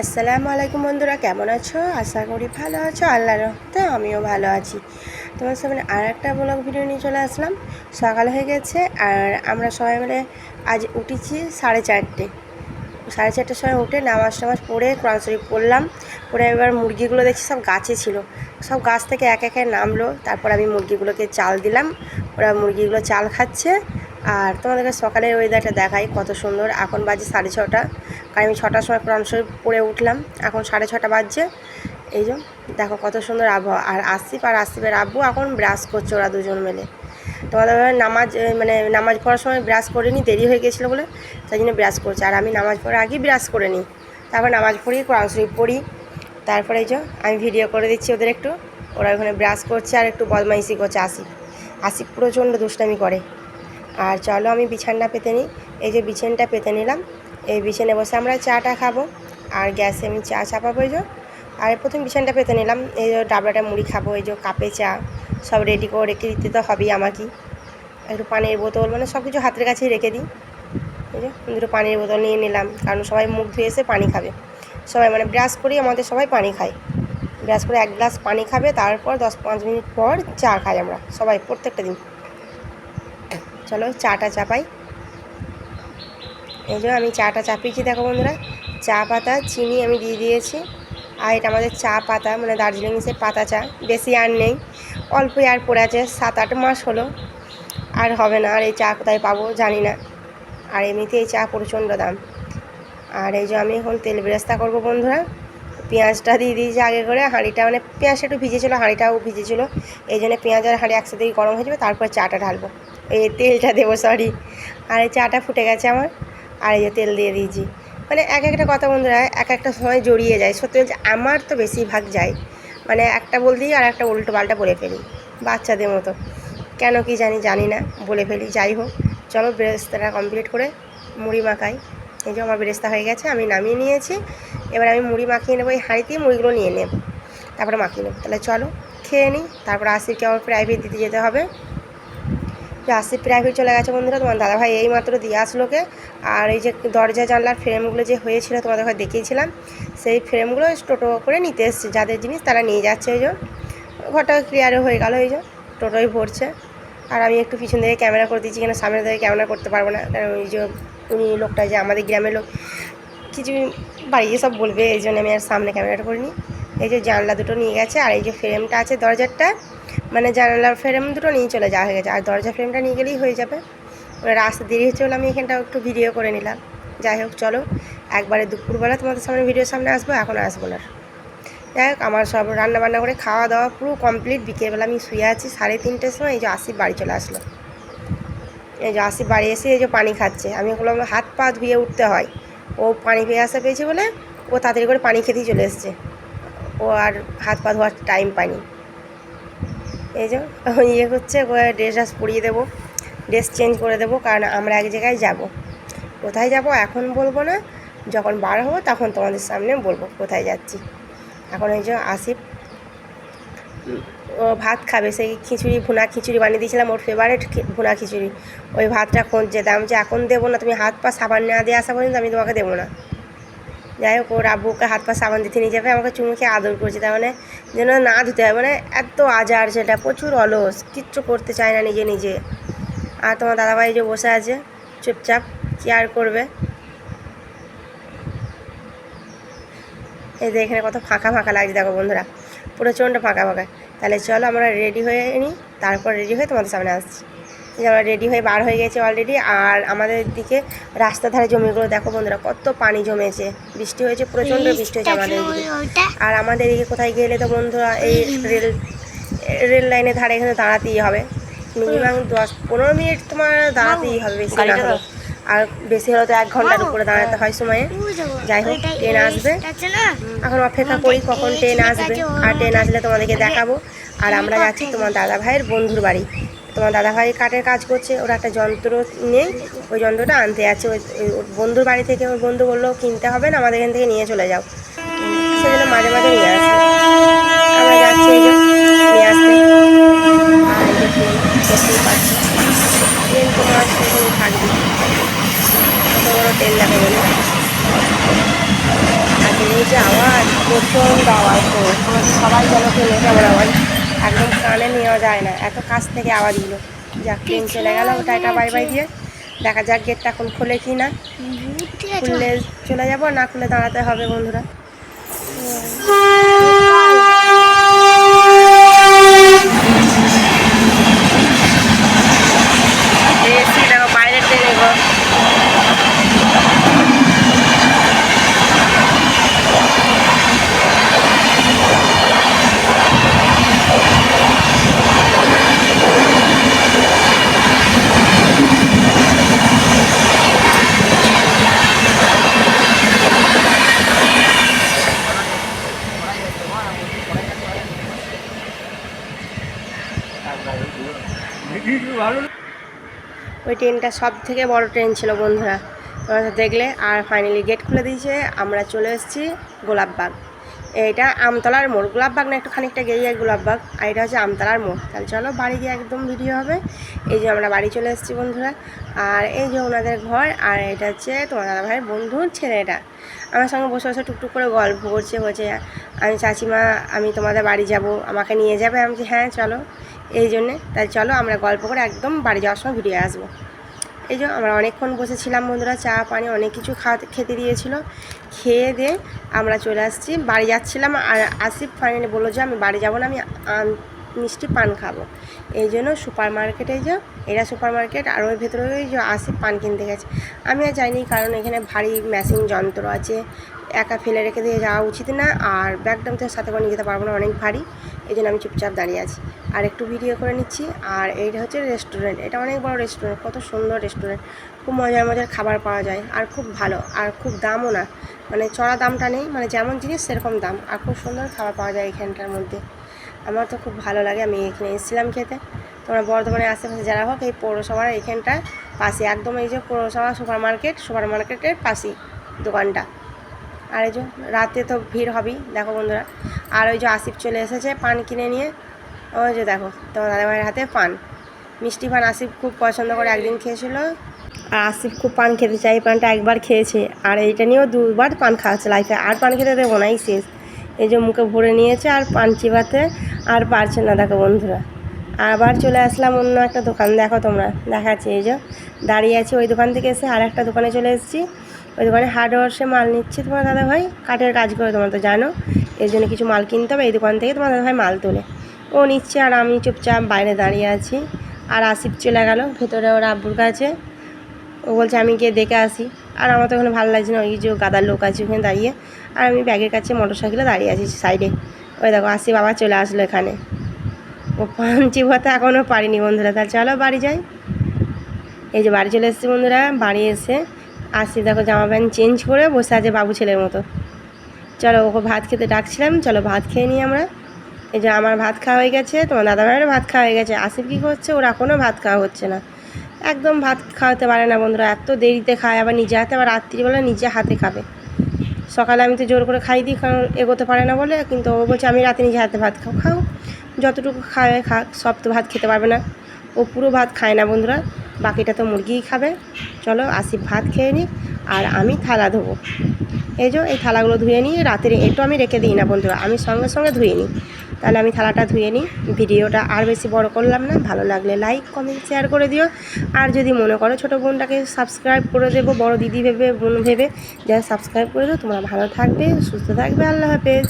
আসসালামু আলাইকুম বন্ধুরা, কেমন আছো? আশা করি ভালো আছো। আল্লাহর রহমতে আমিও ভালো আছি। তোমার সামনে আর একটা ব্লগ ভিডিও নিয়ে চলে আসলাম। সকাল হয়ে গেছে আর আমরা সবাই মিলে আজ উঠেছি 4:30। 4:30টার সময় উঠে নামাজ পড়ে কোরআন শরীফ পড়লাম। পরে এবার মুরগিগুলো দেখছি সব গাছে ছিল, সব গাছ থেকে এক একে নামলো। তারপর আমি মুরগিগুলোকে চাল দিলাম, ওরা মুরগিগুলো চাল খাচ্ছে। আর তোমাদেরকে সকালের ওয়েদারটা দেখাই কত সুন্দর। এখন বাজে 6:30, কারণ আমি 6টার সময় কোরআন শরীফ পড়ে উঠলাম, এখন 6:30 বাজছে। এই যে দেখো কত সুন্দর আবহাওয়া। আর আসিফের আব্বু এখন ব্রাশ করছে, ওরা দুজন মিলে। তোমাদের নামাজ পড়ার সময় ব্রাশ করিনি, দেরি হয়ে গেছিলো বলে, তাই জন্য ব্রাশ করছে। আর আমি নামাজ পড়ার আগেই ব্রাশ করে নিই, তারপর নামাজ পড়ি, কোরআন শরীফ পড়ি। তারপরে এই যে আমি ভিডিও করে দিচ্ছি ওদের একটু। ওরা ওখানে ব্রাশ করছে আর একটু বদমাইশি করছে। আসিফ প্রচণ্ড দুষ্টামি করে। আর চলো আমি বিছানটা পেতে নিই। এই যে বিছানটা পেতে নিলাম, এই বিছানে বসে আমরা চাটা খাবো। আর গ্যাসে আমি চা চাপাবো। এই যে আর প্রথম বিছানটা পেতে নিলাম। এই যে ডাবলাটা মুড়ি খাবো, এই যে কাপে চা সব রেডি করে রেখে দিতে তো হবেই আমাকে। একটু পানির বোতল, সব কিছু হাতের কাছেই রেখে দিই। এই যে দুটো পানির বোতল নিয়ে নিলাম, কারণ সবাই মুখ ধুয়ে এসে পানি খাবে। সবাই ব্রাশ করি, আমাদের সবাই পানি খায়। ব্রাশ করে 1 গ্লাস পানি খাবে, তারপর 10-5 মিনিট পর চা খাই আমরা সবাই প্রত্যেকটা দিন। চলো চাটা চাপাই। এই যে আমি চাটা চাপিয়েছি, দেখো বন্ধুরা, চা পাতা চিনি আমি দিয়ে দিয়েছি। আর এটা আমাদের চা পাতা, দার্জিলিংয়ের পাতা চা। বেশি আর নেই, অল্পই আর পড়ে আছে। 7-8 মাস হলো, আর হবে না। আর এই চা কোথায় পাবো জানি না। আর এমনিতে এই চা প্রচণ্ড দাম। আর এই যে আমি এখন তেল বেরেস্তা করবো বন্ধুরা। পেঁয়াজটা দিয়ে দিয়েছি আগে করে, হাঁড়িটা পেঁয়াজটা একটু ভিজেছিলো, হাঁড়িটাও ভিজেছিলো। এই জন্য পেঁয়াজ আর হাঁড়ি একসাথেই গরম হয়ে যাবে, তারপর চাটা ঢালবো, এই তেলটা দেবো, সরি। আর এই চাটা ফুটে গেছে আমার, আর এই যে তেল দিয়ে দিয়েছি। এক একটা কথা বন্ধুরা এক একটা সময় জড়িয়ে যায়। সত্যি বলছে, আমার তো বেশিরভাগ যায়, একটা বলতেই আর একটা উল্টো পাল্টা বলে ফেলি, বাচ্চাদের মতো। কেন কি জানি না, বলে ফেলি। যাই হোক, চলো বেরেস্তাটা কমপ্লিট করে মুড়ি মাখাই। এই যে আমার বেরেস্তা হয়ে গেছে, আমি নামিয়ে নিয়েছি। এবার আমি মুড়ি মাখিয়ে নেবো, এই হাঁড়িতেই মুড়িগুলো নিয়ে নেব, তারপরে মাখিয়ে নেব। তাহলে চলো খেয়ে নিই, তারপর আসিফকে আমার প্রাইভেট দিতে যেতে হবে। যে আসিফ প্রাইভেট চলে গেছে বন্ধুরা, তোমার দাদাভাই এই মাত্র দিয়ে আসলোকে। আর এই যে দরজা জানলার ফ্রেমগুলো যে হয়েছিল তোমাদের ঘরে দেখিয়েছিলাম, সেই ফ্রেমগুলো টোটো করে নিতে এসছে। যাদের জিনিস তারা নিয়ে যাচ্ছে। এই যে ঘরটা ক্লিয়ারও হয়ে গেল, এই যে টোটোই ভরছে। আর আমি একটু পিছন থেকে ক্যামেরা করে দিচ্ছি, কেন সামনে থেকে ক্যামেরা করতে পারবো না, কারণ ওই যে উনি লোকটা, যে আমাদের গ্রামের লোক, কিছু বাড়িয়ে সব বলবে, এই জন্য আমি আর সামনে ক্যামেরাটা করিনি। এই যে জানলা দুটো নিয়ে গেছে, আর এই যে ফ্রেমটা আছে দরজারটা, জানালার ফ্রেম দুটো নিয়ে চলে যাওয়া হয়ে গেছে। আর দরজা ফ্রেমটা নিয়ে গেলেই হয়ে যাবে। রাস্তা দেরি হচ্ছে বলে আমি এখানটাও একটু ভিডিও করে নিলাম। যাই হোক, চলো একবারে দুপুরবেলা তোমাদের সামনে ভিডিওর সামনে আসবো, এখন আসবো না। যাই হোক, আমার সব রান্নাবান্না করে খাওয়া দাওয়া পুরো কমপ্লিট। বিকেলবেলা আমি শুয়ে আছি 3:30টার সময়। এই যে আসিফ বাড়ি চলে আসলো। এই যে আসিফ বাড়ি এসে এই যে পানি খাচ্ছে। আমি ওগুলো হাত পা ধুয়ে উঠতে হয়, ও পানি পেয়েছে বলে ও তাড়াতাড়ি করে পানি খেতেই চলে এসছে। ও আর হাত পা ধোয়ার টাইম পায়নি। এই যে ইয়ে হচ্ছে, ড্রেস পরিয়ে দেবো, ড্রেস চেঞ্জ করে দেবো, কারণ আমরা এক জায়গায় যাব। কোথায় যাব এখন বলবো না, যখন বার হবো তখন তোমাদের সামনে বলবো কোথায় যাচ্ছি। এখন এই যে আসিফ ও ভাত খাবে, সেই ভুনা খিচুড়ি বানিয়ে দিয়েছিলাম, ওর ফেভারিট ভুনা খিচুড়ি। ওই ভাতটা খুঁজছে, দাম যে এখন দেবো না, তুমি হাত পা সাবান না দিয়ে আসা পর্যন্ত আমি তোমাকে দেবো না। যাই হোক, ওর আব্বুকে হাত পা সাবান দিতে নিয়ে যাবে, আমাকে চুমুকে আদর করছে, তার যেন না ধুতে হয়। এত আজার, সেটা প্রচুর অলস, কিচ্ছু করতে চায় না নিজে নিজে। আর তোমার দাদাভাই যে বসে আছে চুপচাপ, কি আর করবে। এই যে এখানে কত ফাঁকা ফাঁকা লাগছে, দেখো বন্ধুরা, প্রচণ্ড ফাঁকা ফাঁকা। তাহলে চলো আমরা রেডি হয়ে নিই, তারপর রেডি হয়ে তোমাদের সামনে আসছি। যে আমরা রেডি হয়ে বার হয়ে গেছি অলরেডি। আর আমাদের দিকে রাস্তার ধারে জমিগুলো দেখো বন্ধুরা, কত পানি জমেছে। বৃষ্টি হয়েছে, প্রচণ্ড বৃষ্টি হয়েছে আমাদের এদিকে। আর আমাদের এদিকে কোথায় গেলে তো বন্ধুরা, এই রেল লাইনের ধারে এখানে দাঁড়াতেই হবে, মিনিমাম 10-15 মিনিট তোমার দাঁড়াতেই হবে, বেশি না হলো। আর বেশি হলে তো 1 ঘন্টার উপরে দাঁড়াতে হয় সময়ে। যাই হোক, ট্রেন আসবে, এখন অপেক্ষা করি কখন ট্রেন আসবে। আর ট্রেন আসলে তোমাদেরকে দেখাবো। আর আমরা যাচ্ছি তোমার দাদা ভাইয়ের বন্ধুর বাড়ি। তোমার দাদা ভাই কাঠের কাজ করছে, ওরা একটা যন্ত্র নেই, ওই যন্ত্রটা আনতে যাচ্ছে। ওই বন্ধুর বাড়ি থেকে ওর বন্ধু বললো কিনতে হবে না, আমাদের এখান থেকে নিয়ে চলে যাও। সেজন্য মাঝে মাঝে নিয়ে আসে, আমরা যাচ্ছি এই যে নিয়ে আসতে। আর এই যে ট্রেন দেখতেই পাচ্ছি, ট্রেন তোমার সেখানে থাকবে, কত বড় ট্রেন দেখো বলে। আর ট্রেনের যে আওয়াজ, প্রচণ্ড আওয়াজ। তো তোমাদের সবাই যেন শুনে কেমন আওয়াজ, একদম কানে নেওয়া যায় না, এত কাছ থেকে আওয়াজগুলো। যাক, ট্রেন চলে গেল, টাটা বাই বাই দিয়ে। দেখা যাক গেটটা এখন খুলে কি না, খুললে চলে যাব, না খুলে দাঁড়াতে হবে বন্ধুরা। এসি দেখো, বাইরের ট্রেন এগো। ওই ট্রেনটা সব থেকে বড় ট্রেন ছিল বন্ধুরা, তোমরা দেখলে। আর ফাইনালি গেট খুলে দিয়েছে, আমরা চলে এসেছি গোলাপবাগ। এটা আমতলার মোড়, গোলাপবাগ না, একটু খানিকটা গিয়ে গোলাপবাগ, আর এটা হচ্ছে আমতলার মোড়। তাহলে চলো বাড়ি গিয়ে একদম ভিডিও হবে। এই যে আমরা বাড়ি চলে এসেছি বন্ধুরা, আর এই যে ওনাদের ঘর, আর এটা হচ্ছে তোমার দাদা ভাইয়ের বন্ধুর ছেলেটা আমার সঙ্গে বসে বসে টুকটুক করে গল্প করছে, বলছে আমি চাচিমা আমি তোমাদের বাড়ি যাব, আমাকে নিয়ে যাবে। আমি বলছি হ্যাঁ চলো, এই জন্যে। তাই চলো আমরা গল্প করে একদম বাড়ি যাওয়ার সময় ভিডিও আসবো। এই যে আমরা অনেকক্ষণ বসেছিলাম বন্ধুরা, চা পানি অনেক কিছু খেতে দিয়েছিল। খেয়ে দিয়ে আমরা চলে আসছি, বাড়ি যাচ্ছিলাম। আর আসিফ ফাইনালি বললো যে আমি বাড়ি যাব না, আমি মিষ্টি পান খাবো। এই জন্য সুপার মার্কেটে যে, এরা সুপার মার্কেট, আর ওই ভেতরে ওই যে আসিফ পান কিনতে গেছে। আমি আর যাইনি, কারণ এখানে ভারী মেশিন যন্ত্র আছে, একা ফেলে রেখে দিয়ে যাওয়া উচিত না, আর ব্যাগটা তো সাথে করে নিয়ে যেতে পারবো না, অনেক ভারী। এই জন্য আমি চুপচাপ দাঁড়িয়ে আছি আর একটু ভিডিও করে নিচ্ছি। আর এইটা হচ্ছে রেস্টুরেন্ট, এটা অনেক বড় রেস্টুরেন্ট, কত সুন্দর রেস্টুরেন্ট, খুব মজার মজার খাবার পাওয়া যায়, আর খুব ভালো, আর খুব দামও না, মানে চড়া দামটা নেই, মানে যেমন জিনিস সেরকম দাম, আর খুব সুন্দর খাবার পাওয়া যায় এখানটার মধ্যে। আমার তো খুব ভালো লাগে, আমি এখানে এসেছিলাম খেতে। তোমরা বর্ধমানের আশেপাশে যারা হোক, এই পৌরসভার এইখানটায় পাশে একদম, এই যে পৌরসভা সুপার মার্কেটের পাশেই দোকানটা। আর এই যে রাতে তো ভিড় হবেই, দেখো বন্ধুরা। আর ওই যে আসিফ চলে এসেছে পান কিনে নিয়ে, ওই যে দেখো তোমার দাদাভাইয়ের হাতে পান, মিষ্টি পান আসিফ খুব পছন্দ করে, একদিন খেয়েছিল। আর আসিফ খুব পান খেতে চাই, এই পানটা একবার খেয়েছে, আর এইটা নিয়েও দুবার পান খাওয়াচ্ছে লাইফে, আর পান খেতে দেবো না, এই শেষ। এই যে মুখে ভরে নিয়েছে, আর পান চিবাতে আর পারছে না, দেখো বন্ধুরা। আবার চলে আসলাম অন্য একটা দোকান, দেখো তোমরা দেখাচ্ছি। এই যে দাঁড়িয়ে আছি, ওই দোকান থেকে এসে আর একটা দোকানে চলে এসেছি। ওই দোকানে হার্ডওয়ার্সে মাল নিচ্ছে তোমার দাদাভাই, কাঠের কাজ করে, তোমরা তো জানো, এর জন্য কিছু মাল কিনতে হবে। এই দোকান থেকে তোমার দাদাভাই মাল তোলে, ও নিচ্ছে, আর আমি চুপচাপ বাইরে দাঁড়িয়ে আছি। আর আসিফ চলে গেল ভেতরে ওর আব্বুর কাছে, ও বলছে আমি গিয়ে দেখে আসি। আর আমার তো ওখানে ভালো লাগছে না, ওই যে গাদার লোক আছে ওখানে দাঁড়িয়ে, আর আমি ব্যাগের কাছে মোটর সাইকেলে দাঁড়িয়ে আছি সাইডে। ওই দেখো আসিফ আবার চলে আসলো এখানে, ও পান চিবাতে এখনও পারিনি বন্ধুরা। তাহলে চলো বাড়ি যাই। এই যে বাড়ি চলে এসেছি বন্ধুরা, বাড়ি এসে আসিফ দেখো জামা প্যান্ট চেঞ্জ করে বসে আছে বাবু ছেলের মতো। চলো ওকে ভাত খেতে ডাকছিলাম, চলো ভাত খেয়ে নিই আমরা। এই যে আমার ভাত খাওয়া হয়ে গেছে, তোমার দাদাভাইয়েরও ভাত খাওয়া হয়ে গেছে। আসিফ কী করছে, ওর এখনও ভাত খাওয়া হচ্ছে না, একদম ভাত খাওয়াতে পারে না বন্ধুরা, এত দেরিতে খায়, আবার নিজে হাতে, আবার রাত্রিবেলা নিজে হাতে খাবে। সকালে আমি তো জোর করে খাই দিই, কারণ এগোতে পারে না বলে, কিন্তু ও বলছে আমি রাতে নিজে হাতে ভাত খাও, যতটুকু খায় খাক, সব তো ভাত খেতে পারবে না, ও পুরো ভাত খায় না বন্ধুরা, বাকিটা তো মুরগিই খাবে। চলো আসিফ ভাত খেয়ে নিই, আর আমি থালা ধোবো। এই যে এই থালাগুলো ধুয়ে নিই, রাতের একটু আমি রেখে দিই না বন্ধুরা, আমি সঙ্গে সঙ্গে ধুয়ে নিই। তাহলে আমি থালাটা ধুয়ে নিই। ভিডিওটা আর বেশি বড় করলাম না, ভালো লাগলে লাইক কমেন্ট শেয়ার করে দিও। আর যদি মনে করো ছোটো বোনটাকে সাবস্ক্রাইব করে দেবো, বড় দিদি ভেবে, বোন ভেবে, যারা সাবস্ক্রাইব করে দেবো। তোমরা ভালো থাকবে, সুস্থ থাকবে, আল্লাহ হাফেজ।